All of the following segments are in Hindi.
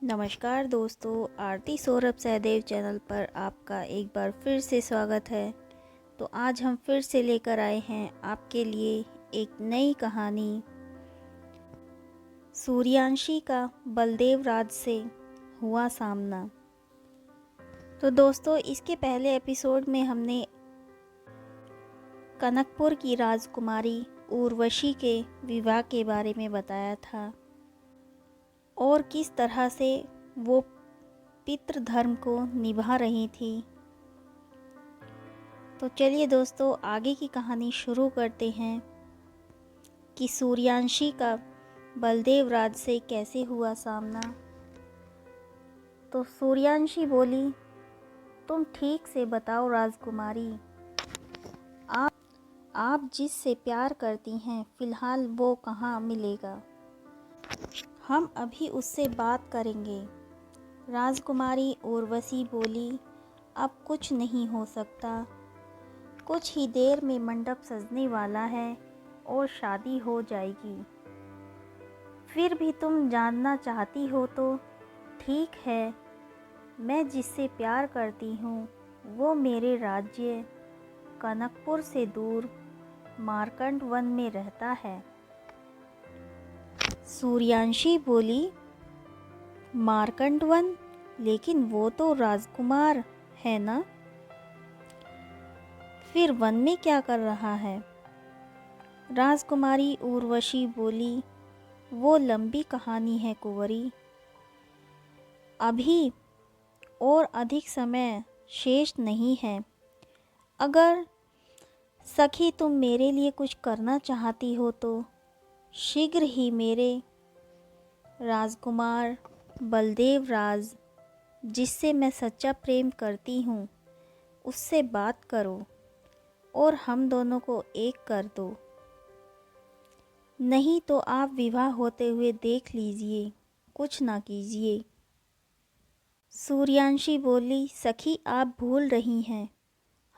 नमस्कार दोस्तों, आरती सौरभ सहदेव चैनल पर आपका एक बार फिर से स्वागत है। तो आज हम फिर से लेकर आए हैं आपके लिए एक नई कहानी, सूर्यांशी का बलदेव राज से हुआ सामना। तो दोस्तों, इसके पहले एपिसोड में हमने कनकपुर की राजकुमारी उर्वशी के विवाह के बारे में बताया था और किस तरह से वो पितृधर्म को निभा रही थी। तो चलिए दोस्तों, आगे की कहानी शुरू करते हैं कि सूर्यांशी का बलदेव राज से कैसे हुआ सामना। तो सूर्यांशी बोली, तुम ठीक से बताओ राजकुमारी, आप जिससे प्यार करती हैं फिलहाल वो कहाँ मिलेगा? हम अभी उससे बात करेंगे। राजकुमारी उर्वशी बोली, अब कुछ नहीं हो सकता। कुछ ही देर में मंडप सजने वाला है और शादी हो जाएगी। फिर भी तुम जानना चाहती हो तो ठीक है, मैं जिससे प्यार करती हूँ वो मेरे राज्य कनकपुर से दूर मार्कंड वन में रहता है। सूर्यांशी बोली, मार्कंड वन? लेकिन वो तो राजकुमार है ना? फिर वन में क्या कर रहा है? राजकुमारी उर्वशी बोली, वो लंबी कहानी है कुंवरी। अभी और अधिक समय शेष नहीं है। अगर सखी तुम मेरे लिए कुछ करना चाहती हो तो शीघ्र ही मेरे राजकुमार बलदेव राज, जिससे मैं सच्चा प्रेम करती हूँ, उससे बात करो और हम दोनों को एक कर दो। नहीं तो आप विवाह होते हुए देख लीजिए, कुछ ना कीजिए। सूर्यांशी बोली, सखी आप भूल रही हैं,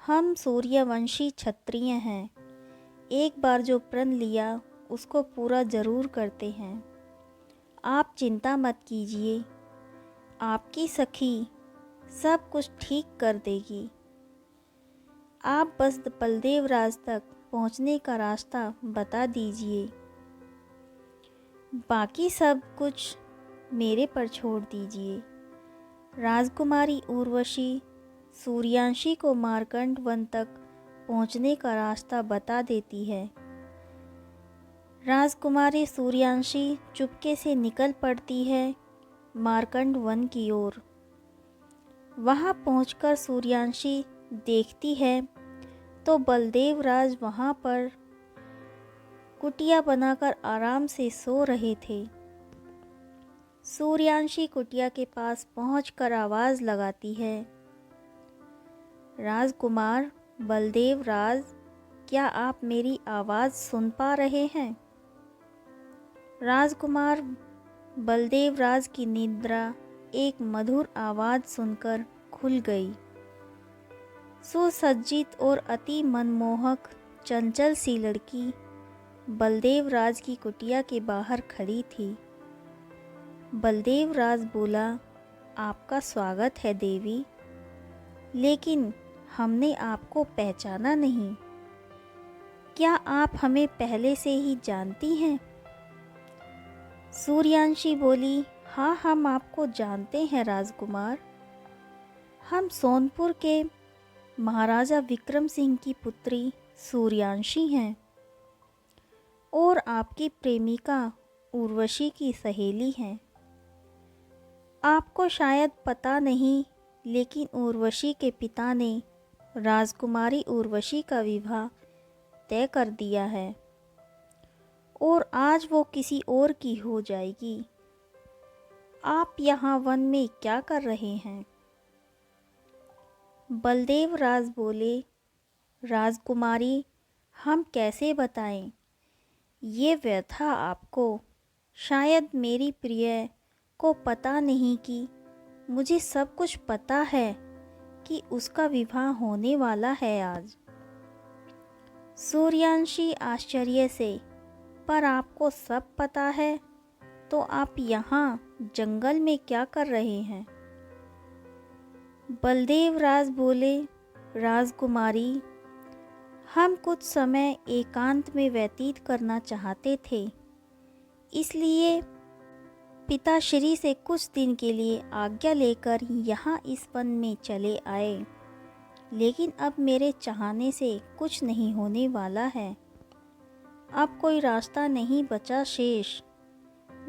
हम सूर्यवंशी क्षत्रिय हैं। एक बार जो प्रण लिया उसको पूरा जरूर करते हैं। आप चिंता मत कीजिए, आपकी सखी सब कुछ ठीक कर देगी। आप बस बलदेव राज तक पहुंचने का रास्ता बता दीजिए, बाकी सब कुछ मेरे पर छोड़ दीजिए। राजकुमारी उर्वशी सूर्यांशी को मार्कंड वन तक पहुंचने का रास्ता बता देती है। राजकुमारी सूर्यांशी चुपके से निकल पड़ती है मार्कंड वन की ओर। वहां पहुंचकर सूर्यांशी देखती है तो बलदेव राज वहां पर कुटिया बनाकर आराम से सो रहे थे। सूर्यांशी कुटिया के पास पहुंचकर आवाज लगाती है, राजकुमार बलदेव राज, क्या आप मेरी आवाज सुन पा रहे हैं? राजकुमार बलदेव राज की निद्रा एक मधुर आवाज सुनकर खुल गई। सुसज्जित और अति मनमोहक चंचल सी लड़की बलदेव राज की कुटिया के बाहर खड़ी थी। बलदेव राज बोला, आपका स्वागत है देवी, लेकिन हमने आपको पहचाना नहीं। क्या आप हमें पहले से ही जानती हैं? सूर्यांशी बोली, हाँ, हम आपको जानते हैं राजकुमार। हम सोनपुर के महाराजा विक्रम सिंह की पुत्री सूर्यांशी हैं और आपकी प्रेमिका उर्वशी की सहेली हैं। आपको शायद पता नहीं, लेकिन उर्वशी के पिता ने राजकुमारी उर्वशी का विवाह तय कर दिया है और आज वो किसी और की हो जाएगी। आप यहाँ वन में क्या कर रहे हैं? बलदेव राज बोले, राजकुमारी, हम कैसे बताएं ये व्यथा आपको? शायद मेरी प्रिय को पता नहीं कि मुझे सब कुछ पता है कि उसका विवाह होने वाला है आज। सूर्यांशी आश्चर्य से, पर आपको सब पता है? तो आप यहाँ जंगल में क्या कर रहे हैं? बलदेव राज बोले, राजकुमारी, हम कुछ समय एकांत में व्यतीत करना चाहते थे, इसलिए पिताश्री से कुछ दिन के लिए आज्ञा लेकर यहाँ इस वन में चले आए। लेकिन अब मेरे चाहने से कुछ नहीं होने वाला है। अब कोई रास्ता नहीं बचा शेष।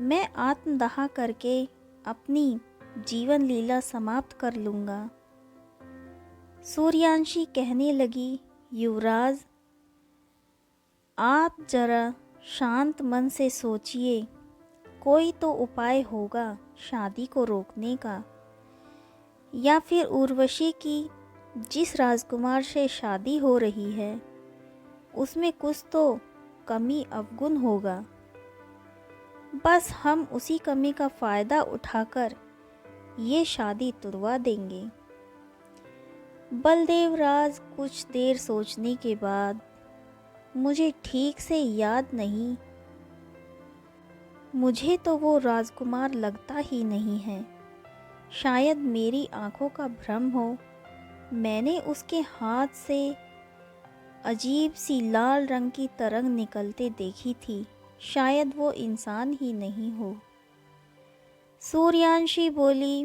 मैं आत्मदाह करके अपनी जीवन लीला समाप्त कर लूँगा। सूर्यांशी कहने लगी, युवराज, आप जरा शांत मन से सोचिए, कोई तो उपाय होगा शादी को रोकने का, या फिर उर्वशी की जिस राजकुमार से शादी हो रही है उसमें कुछ तो कमी अवगुण होगा। बस हम उसी कमी का फ़ायदा उठाकर ये शादी तुड़वा देंगे। बलदेव राज कुछ देर सोचने के बाद, मुझे ठीक से याद नहीं, मुझे तो वो राजकुमार लगता ही नहीं है। शायद मेरी आंखों का भ्रम हो। मैंने उसके हाथ से अजीब सी लाल रंग की तरंग निकलते देखी थी। शायद वो इंसान ही नहीं हो। सूर्यांशी बोली,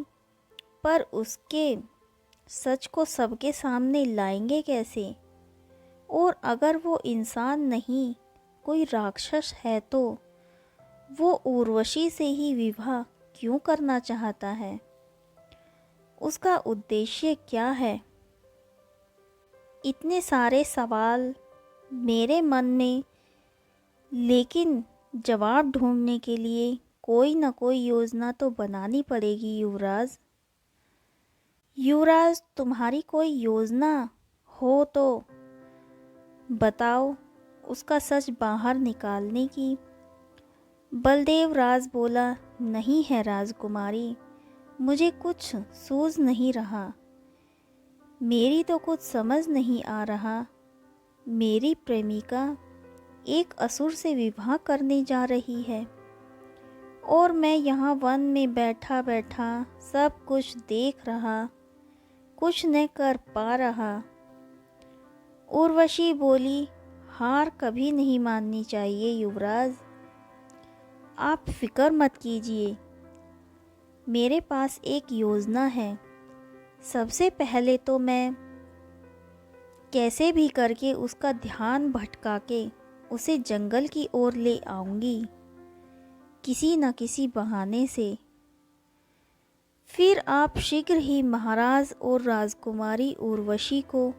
पर उसके सच को सबके सामने लाएंगे कैसे? और अगर वो इंसान नहीं कोई राक्षस है तो वो उर्वशी से ही विवाह क्यों करना चाहता है? उसका उद्देश्य क्या है? इतने सारे सवाल मेरे मन में, लेकिन जवाब ढूंढने के लिए कोई न कोई योजना तो बनानी पड़ेगी युवराज। युवराज, तुम्हारी कोई योजना हो तो बताओ, उसका सच बाहर निकालने की। बलदेव राज बोला, नहीं है राजकुमारी, मुझे कुछ सूझ नहीं रहा। मेरी तो कुछ समझ नहीं आ रहा। मेरी प्रेमिका एक असुर से विवाह करने जा रही है और मैं यहाँ वन में बैठा बैठा सब कुछ देख रहा, कुछ न कर पा रहा। उर्वशी बोली, हार कभी नहीं माननी चाहिए युवराज। आप फिक्र मत कीजिए, मेरे पास एक योजना है। सबसे पहले तो मैं कैसे भी करके उसका ध्यान भटका के उसे जंगल की ओर ले आऊंगी, किसी न किसी बहाने से। फिर आप शीघ्र ही महाराज और राजकुमारी उर्वशी को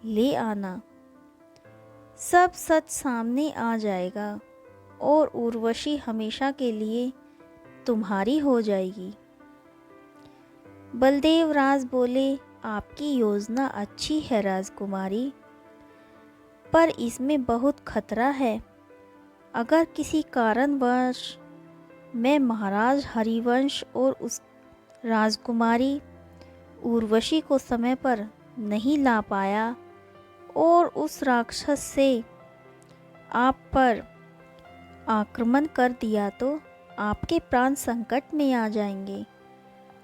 ले आना। सब सच सामने आ जाएगा और उर्वशी हमेशा के लिए तुम्हारी हो जाएगी। बलदेव राज बोले, आपकी योजना अच्छी है राजकुमारी, पर इसमें बहुत खतरा है। अगर किसी कारणवश मैं महाराज हरिवंश और उस राजकुमारी उर्वशी को समय पर नहीं ला पाया और उस राक्षस से आप पर आक्रमण कर दिया तो आपके प्राण संकट में आ जाएंगे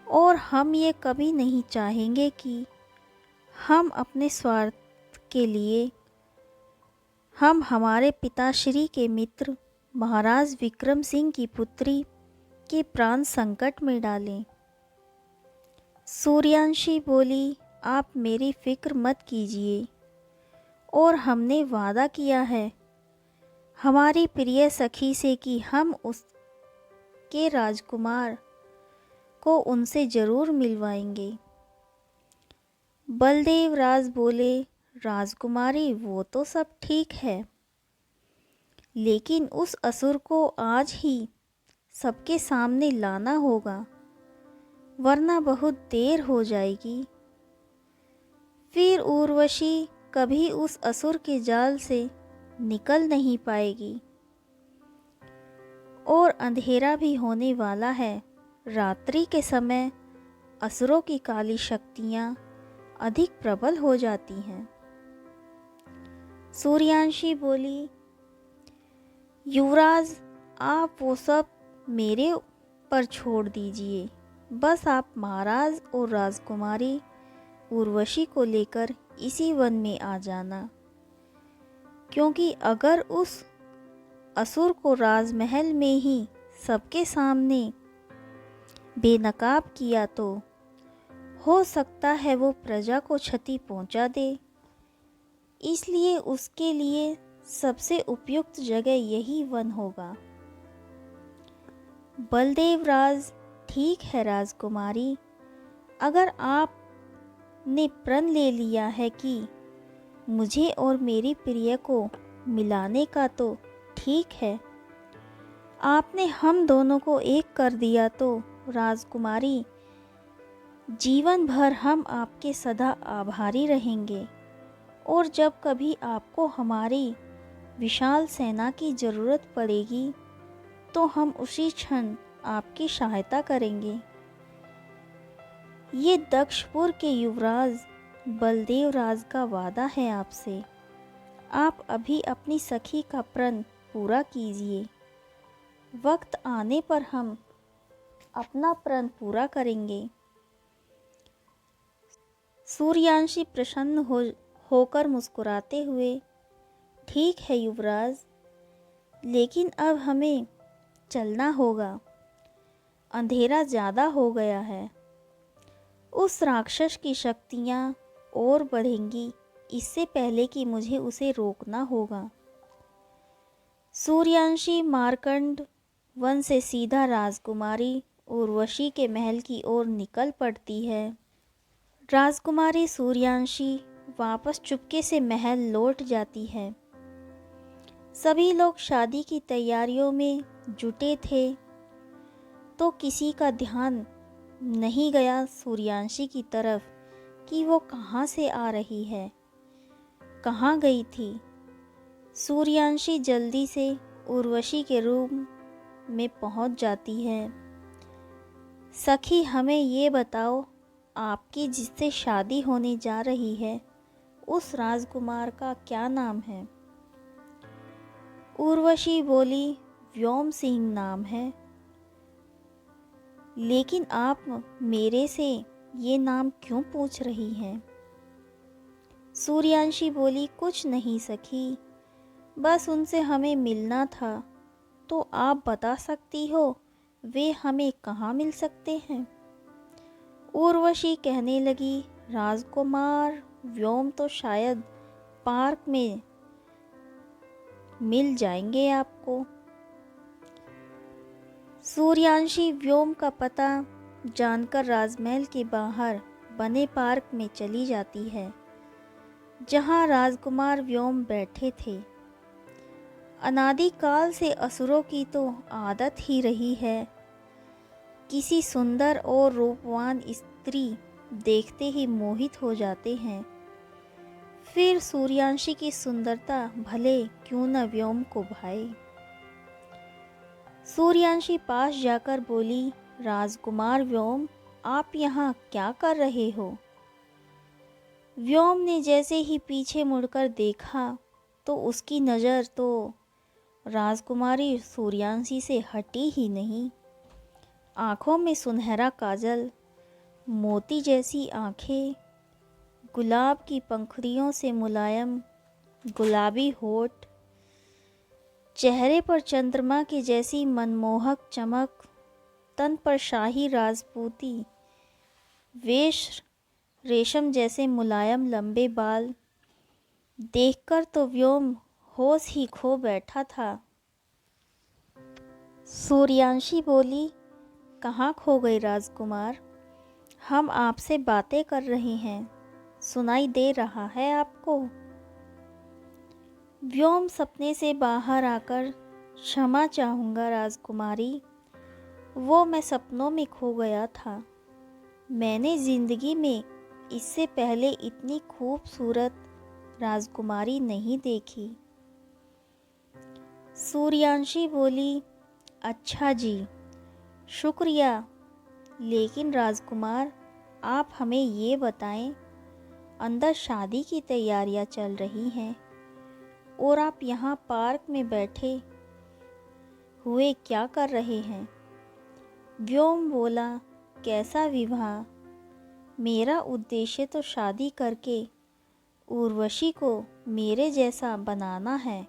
और हम ये कभी नहीं चाहेंगे कि हम अपने स्वार्थ के लिए हम हमारे पिताश्री के मित्र महाराज विक्रम सिंह की पुत्री के प्राण संकट में डालें। सूर्यांशी बोली, आप मेरी फिक्र मत कीजिए और हमने वादा किया है हमारी प्रिय सखी से कि हम उसके राजकुमार को उनसे जरूर मिलवाएंगे। बलदेव राज बोले, राजकुमारी वो तो सब ठीक है, लेकिन उस असुर को आज ही सबके सामने लाना होगा, वरना बहुत देर हो जाएगी। फिर उर्वशी कभी उस असुर के जाल से निकल नहीं पाएगी और अंधेरा भी होने वाला है। रात्रि के समय असुरों की काली शक्तियां अधिक प्रबल हो जाती हैं। सूर्यांशी बोली, युवराज, आप वो सब मेरे पर छोड़ दीजिए। बस आप महाराज और राजकुमारी उर्वशी को लेकर इसी वन में आ जाना, क्योंकि अगर उस असुर को राजमहल में ही सबके सामने बेनकाब किया तो हो सकता है वो प्रजा को क्षति पहुंचा दे। इसलिए उसके लिए सबसे उपयुक्त जगह यही वन होगा। बलदेव राज, ठीक है राजकुमारी, अगर आपने प्रण ले लिया है कि मुझे और मेरी प्रिय को मिलाने का तो ठीक है। आपने हम दोनों को एक कर दिया तो राजकुमारी, जीवन भर हम आपके सदा आभारी रहेंगे। और जब कभी आपको हमारी विशाल सेना की ज़रूरत पड़ेगी तो हम उसी क्षण आपकी सहायता करेंगे। ये दक्षपुर के युवराज बलदेव राज का वादा है आपसे। आप अभी अपनी सखी का प्रण पूरा कीजिए। वक्त आने पर हम अपना प्रण पूरा करेंगे। सूर्यांशी प्रसन्न होकर मुस्कुराते हुए, ठीक है युवराज, लेकिन अब हमें चलना होगा। अंधेरा ज़्यादा हो गया है। उस राक्षस की शक्तियाँ और बढ़ेंगी इससे पहले कि मुझे उसे रोकना होगा। सूर्यांशी मार्कंड वन से सीधा राजकुमारी उर्वशी के महल की ओर निकल पड़ती है। राजकुमारी सूर्यांशी वापस चुपके से महल लौट जाती है। सभी लोग शादी की तैयारियों में जुटे थे तो किसी का ध्यान नहीं गया सूर्यांशी की तरफ कि वो कहाँ से आ रही है, कहाँ गई थी। सूर्यांशी जल्दी से उर्वशी के रूम में पहुंच जाती है। सखी, हमें ये बताओ, आपकी जिससे शादी होने जा रही है उस राजकुमार का क्या नाम है? उर्वशी बोली, व्योम सिंह नाम है। लेकिन आप मेरे से ये नाम क्यों पूछ रही हैं? सूर्यांशी बोली, कुछ नहीं सखी, बस उनसे हमें मिलना था, तो आप बता सकती हो वे हमें कहाँ मिल सकते हैं? उर्वशी कहने लगी, राजकुमार व्योम तो शायद पार्क में मिल जाएंगे आपको। सूर्यांशी व्योम का पता जानकर राजमहल के बाहर बने पार्क में चली जाती है, जहां राजकुमार व्योम बैठे थे। अनादिकाल से असुरों की तो आदत ही रही है, किसी सुंदर और रूपवान स्त्री देखते ही मोहित हो जाते हैं। फिर सूर्यांशी की सुंदरता भले क्यों न व्योम को भाए। सूर्यांशी पास जाकर बोली, राजकुमार व्योम, आप यहाँ क्या कर रहे हो? व्योम ने जैसे ही पीछे मुड़कर देखा तो उसकी नज़र तो राजकुमारी सूर्यांशी से हटी ही नहीं। आँखों में सुनहरा काजल, मोती जैसी आँखें, गुलाब की पंखुड़ियों से मुलायम गुलाबी होठ, चेहरे पर चंद्रमा की जैसी मनमोहक चमक, तन पर शाही राजपूती वेश, रेशम जैसे मुलायम लंबे बाल, देखकर तो व्योम होश ही खो बैठा था। सूर्यांशी बोली, कहाँ खो गए राजकुमार? हम आपसे बातें कर रहे हैं, सुनाई दे रहा है आपको? व्योम सपने से बाहर आकर, क्षमा चाहूँगा राजकुमारी, वो मैं सपनों में खो गया था। मैंने जिंदगी में इससे पहले इतनी खूबसूरत राजकुमारी नहीं देखी। सूर्यांशी बोली, अच्छा जी, शुक्रिया, लेकिन राजकुमार आप हमें ये बताएं, अंदर शादी की तैयारियां चल रही हैं और आप यहाँ पार्क में बैठे हुए क्या कर रहे हैं? व्योम बोला, कैसा विवाह? मेरा उद्देश्य तो शादी करके उर्वशी को मेरे जैसा बनाना है,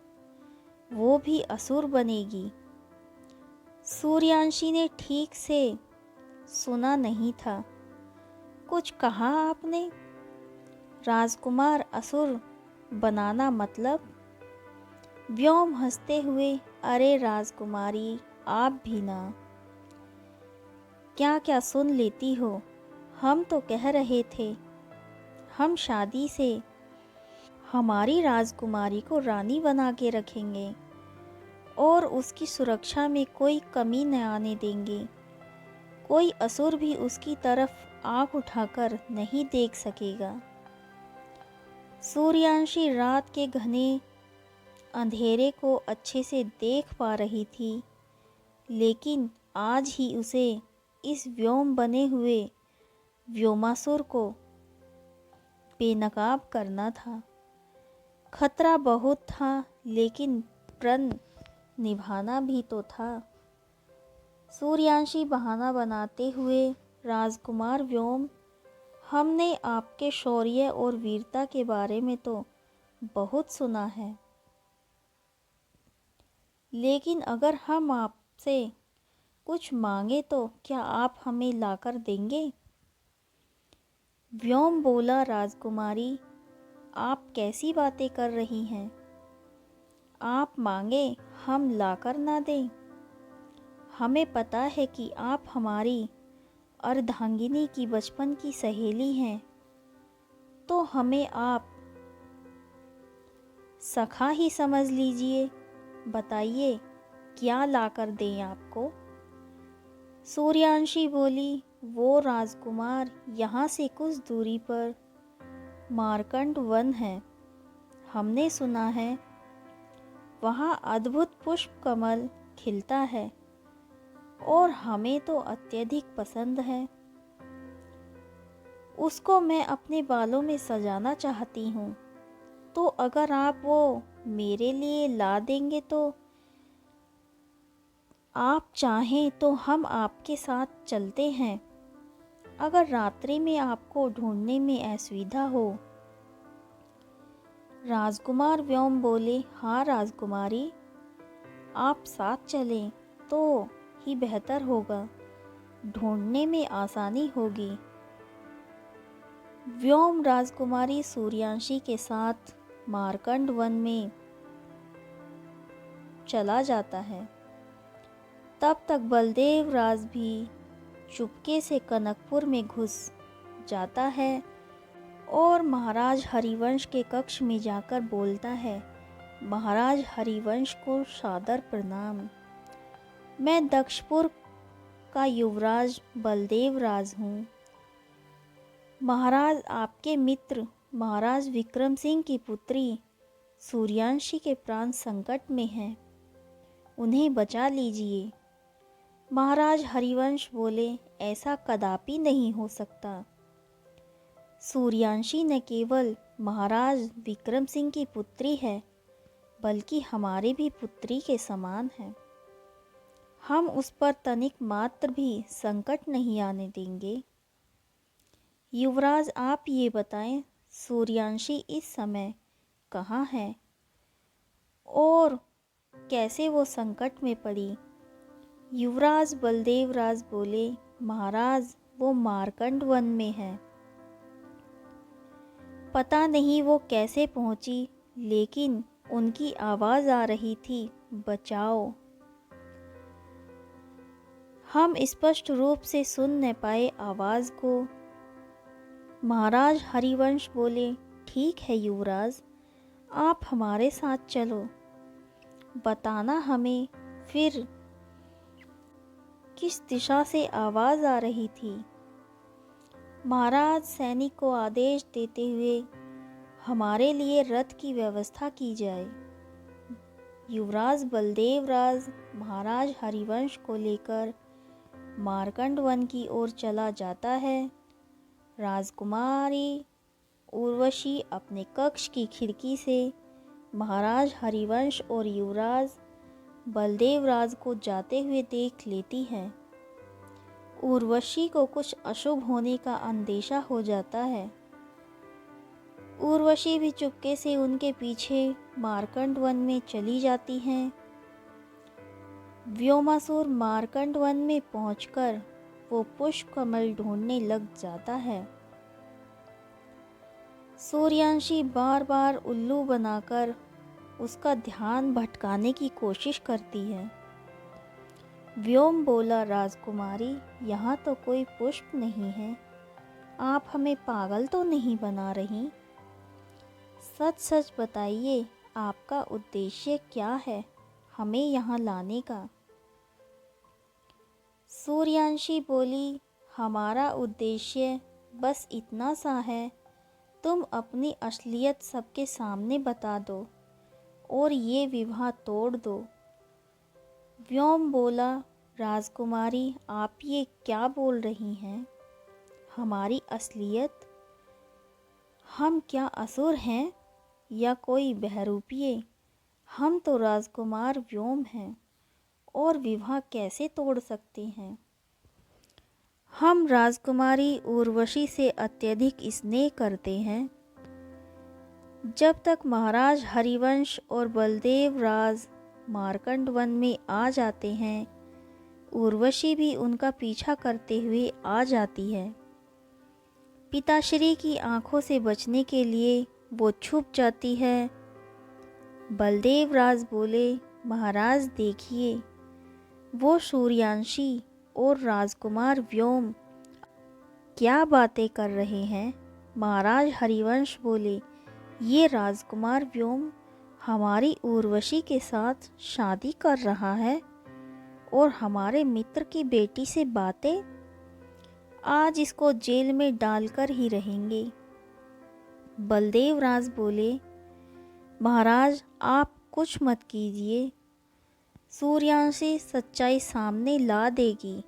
वो भी असुर बनेगी। सूर्यांशी ने ठीक से सुना नहीं था। कुछ कहा आपने? राजकुमार असुर बनाना मतलब? व्योम हंसते हुए, अरे राजकुमारी, आप भी ना। क्या क्या सुन लेती हो? हम तो कह रहे थे हम शादी से हमारी राजकुमारी को रानी बना के रखेंगे और उसकी सुरक्षा में कोई कमी न आने देंगे। कोई असुर भी उसकी तरफ आँख उठाकर नहीं देख सकेगा। सूर्यांशी रात के घने अंधेरे को अच्छे से देख पा रही थी, लेकिन आज ही उसे इस व्योम बने हुए व्योमासुर को बेनकाब करना था। खतरा बहुत था, लेकिन प्रण निभाना भी तो था। सूर्यांशी बहाना बनाते हुए, राजकुमार व्योम, हमने आपके शौर्य और वीरता के बारे में तो बहुत सुना है, लेकिन अगर हम आपसे कुछ मांगे तो क्या आप हमें लाकर देंगे? व्योम बोला, राजकुमारी, आप कैसी बातें कर रही हैं? आप मांगे हम लाकर ना दें? हमें पता है कि आप हमारी अर्धांगिनी की बचपन की सहेली हैं, तो हमें आप सखा ही समझ लीजिए। बताइए क्या लाकर दें आपको? सूर्यांशी बोली, वो राजकुमार यहाँ से कुछ दूरी पर मार्कंड वन है। हमने सुना है वहाँ अद्भुत पुष्प कमल खिलता है और हमें तो अत्यधिक पसंद है। उसको मैं अपने बालों में सजाना चाहती हूँ, तो अगर आप वो मेरे लिए ला देंगे तो आप चाहें तो हम आपके साथ चलते हैं। अगर रात्रि में आपको ढूंढने में असुविधा हो। राजकुमार व्योम बोले, हाँ राजकुमारी, आप साथ चलें तो ही बेहतर होगा, ढूंढने में आसानी होगी। व्योम राजकुमारी सूर्यांशी के साथ मार्कंड वन में चला जाता है। तब तक बलदेव राज भी चुपके से कनकपुर में घुस जाता है और महाराज हरिवंश के कक्ष में जाकर बोलता है, महाराज हरिवंश को सादर प्रणाम। मैं दक्षपुर का युवराज बलदेव राज हूँ। महाराज, आपके मित्र महाराज विक्रम सिंह की पुत्री सूर्यांशी के प्राण संकट में हैं, उन्हें बचा लीजिए। महाराज हरिवंश बोले, ऐसा कदापि नहीं हो सकता। सूर्यांशी न केवल महाराज विक्रम सिंह की पुत्री है, बल्कि हमारी भी पुत्री के समान है। हम उस पर तनिक मात्र भी संकट नहीं आने देंगे। युवराज, आप ये बताएं, सूर्यांशी इस समय कहाँ है और कैसे वो संकट में पड़ी? युवराज बलदेव राज बोले, महाराज, वो मार्कंड वन में है। पता नहीं वो कैसे पहुंची, लेकिन उनकी आवाज़ आ रही थी, बचाओ। हम स्पष्ट रूप से सुन न पाए आवाज़ को। महाराज हरिवंश बोले, ठीक है युवराज, आप हमारे साथ चलो। बताना हमें फिर किस दिशा से आवाज़ आ रही थी। महाराज सैनिक को आदेश देते हुए, हमारे लिए रथ की व्यवस्था की जाए। युवराज बलदेव राज महाराज हरिवंश को लेकर मार्कंड वन की ओर चला जाता है। राजकुमारी उर्वशी अपने कक्ष की खिड़की से महाराज हरिवंश और युवराज बलदेव राज को जाते हुए देख लेती है। उर्वशी को कुछ अशुभ होने का अंदेशा हो जाता है। उर्वशी भी चुपके से उनके पीछे मार्कंड वन में चली जाती हैं। व्योमासुर मार्कंड वन में पहुंचकर वो पुष्प कमल ढूंढने लग जाता है। सूर्यांशी बार बार उल्लू बनाकर उसका ध्यान भटकाने की कोशिश करती है। व्योम बोला, राजकुमारी, यहाँ तो कोई पुष्प नहीं है, आप हमें पागल तो नहीं बना रही? सच सच बताइए, आपका उद्देश्य क्या है हमें यहाँ लाने का? सूर्यांशी बोली, हमारा उद्देश्य बस इतना सा है, तुम अपनी असलियत सबके सामने बता दो और ये विवाह तोड़ दो। व्योम बोला, राजकुमारी, आप ये क्या बोल रही हैं? हमारी असलियत? हम क्या असुर हैं या कोई बहरूपिये? हम तो राजकुमार व्योम हैं और विवाह कैसे तोड़ सकते हैं? हम राजकुमारी उर्वशी से अत्यधिक स्नेह करते हैं। जब तक महाराज हरिवंश और बलदेव राज मार्कंड वन में आ जाते हैं, उर्वशी भी उनका पीछा करते हुए आ जाती है। पिताश्री की आंखों से बचने के लिए वो छुप जाती है। बलदेव राज बोले, महाराज देखिए, वो सूर्यांशी और राजकुमार व्योम क्या बातें कर रहे हैं। महाराज हरिवंश बोले, ये राजकुमार व्योम हमारी उर्वशी के साथ शादी कर रहा है और हमारे मित्र की बेटी से बातें। आज इसको जेल में डालकर ही रहेंगे। बलदेव राज बोले, महाराज आप कुछ मत कीजिए, सूर्यांशी सच्चाई सामने ला देगी,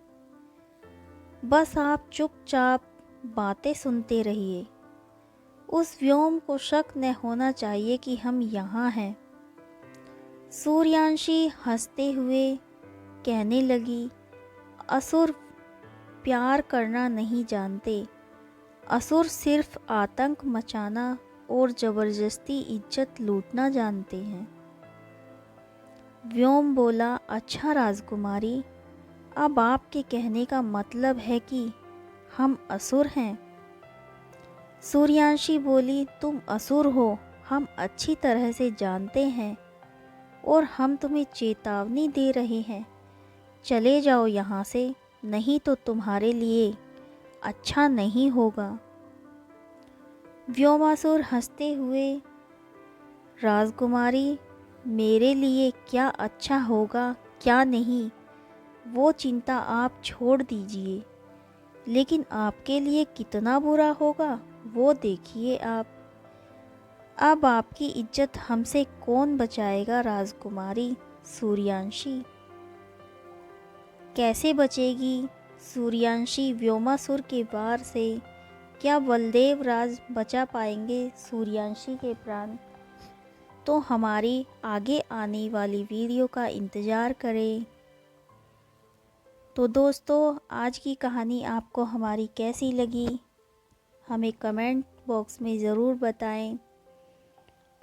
बस आप चुपचाप बातें सुनते रहिए। उस व्योम को शक न होना चाहिए कि हम यहाँ हैं। सूर्यांशी हंसते हुए कहने लगी, असुर प्यार करना नहीं जानते, असुर सिर्फ आतंक मचाना और ज़बरदस्ती इज्जत लूटना जानते हैं। व्योम बोला, अच्छा राजकुमारी, अब आपके कहने का मतलब है कि हम असुर हैं? सूर्यांशी बोली, तुम असुर हो, हम अच्छी तरह से जानते हैं और हम तुम्हें चेतावनी दे रहे हैं, चले जाओ यहाँ से, नहीं तो तुम्हारे लिए अच्छा नहीं होगा। व्योमासुर हंसते हुए, राजकुमारी, मेरे लिए क्या अच्छा होगा क्या नहीं, वो चिंता आप छोड़ दीजिए, लेकिन आपके लिए कितना बुरा होगा वो देखिए आप। अब आपकी इज्जत हमसे कौन बचाएगा राजकुमारी सूर्यांशी? कैसे बचेगी सूर्यांशी व्योमासुर के वार से? क्या बलदेव राज बचा पाएंगे सूर्यांशी के प्राण? तो हमारी आगे आने वाली वीडियो का इंतज़ार करें। तो दोस्तों, आज की कहानी आपको हमारी कैसी लगी हमें कमेंट बॉक्स में ज़रूर बताएं।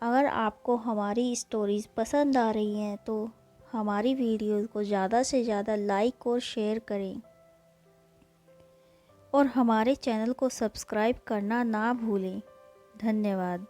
अगर आपको हमारी स्टोरीज़ पसंद आ रही हैं तो हमारी वीडियोज़ को ज़्यादा से ज़्यादा लाइक और शेयर करें और हमारे चैनल को सब्सक्राइब करना ना भूलें। धन्यवाद।